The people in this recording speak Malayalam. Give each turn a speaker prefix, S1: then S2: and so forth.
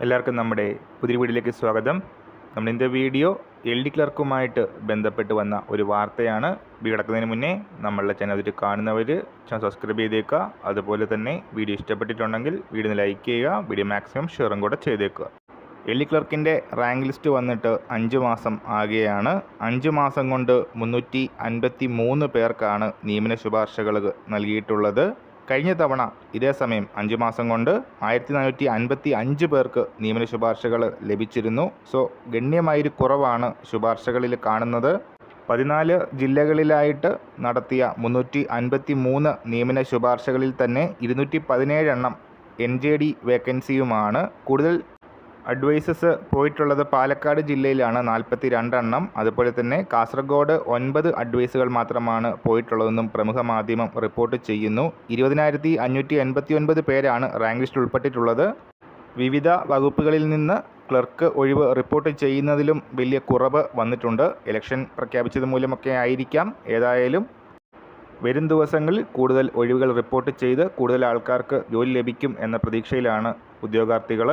S1: എല്ലാവർക്കും നമ്മുടെ പുതിയ വീഡിയോയിലേക്ക് സ്വാഗതം. നമ്മളിൻ്റെ വീഡിയോ LD ക്ലർക്കുമായിട്ട് ബന്ധപ്പെട്ട് വന്ന ഒരു വാർത്തയാണ്. കിടക്കുന്നതിന് മുന്നേ നമ്മളുടെ ചാനൽ കാണുന്നവർ ചാനൽ സബ്സ്ക്രൈബ് ചെയ്തേക്കുക. അതുപോലെ തന്നെ വീഡിയോ ഇഷ്ടപ്പെട്ടിട്ടുണ്ടെങ്കിൽ വീഡിയോ ലൈക്ക് ചെയ്യുക, വീഡിയോ മാക്സിമം ഷെയറും കൂടെ ചെയ്തേക്കുക. LD ക്ലർക്കിൻ്റെ റാങ്ക് ലിസ്റ്റ് വന്നിട്ട് 5 മാസം ആകുകയാണ്. 5 മാസം കൊണ്ട് 353 പേർക്കാണ് നിയമന ശുപാർശകൾ നൽകിയിട്ടുള്ളത്. കഴിഞ്ഞ തവണ ഇതേ സമയം 5 മാസം കൊണ്ട് 1455 പേർക്ക് നിയമന ശുപാർശകൾ ലഭിച്ചിരുന്നു. സോ ഗണ്യമായൊരു കുറവാണ് ശുപാർശകളിൽ കാണുന്നത്. 14 ജില്ലകളിലായിട്ട് നടത്തിയ 353 നിയമന ശുപാർശകളിൽ തന്നെ 217 എണ്ണം NJD വേക്കൻസിയുമാണ്. കൂടുതൽ അഡ്വൈസസ് പോയിട്ടുള്ളത് പാലക്കാട് ജില്ലയിലാണ് 42 എണ്ണം. അതുപോലെ തന്നെ കാസർഗോഡ് 9 അഡ്വൈസുകൾ മാത്രമാണ് പോയിട്ടുള്ളതെന്നും പ്രമുഖ മാധ്യമം റിപ്പോർട്ട് ചെയ്യുന്നു. 20,589 പേരാണ് റാങ്ക് ലിസ്റ്റിൽ ഉൾപ്പെട്ടിട്ടുള്ളത്. വിവിധ വകുപ്പുകളിൽ നിന്ന് ക്ലർക്ക് ഒഴിവ് റിപ്പോർട്ട് ചെയ്യുന്നതിലും വലിയ കുറവ് വന്നിട്ടുണ്ട്. ഇലക്ഷൻ പ്രഖ്യാപിച്ചത് മൂലമൊക്കെ ആയിരിക്കാം. ഏതായാലും വരും ദിവസങ്ങളിൽ കൂടുതൽ ഒഴിവുകൾ റിപ്പോർട്ട് ചെയ്ത് കൂടുതൽ ആൾക്കാർക്ക് ജോലി ലഭിക്കും എന്ന പ്രതീക്ഷയിലാണ് ഉദ്യോഗാർത്ഥികൾ.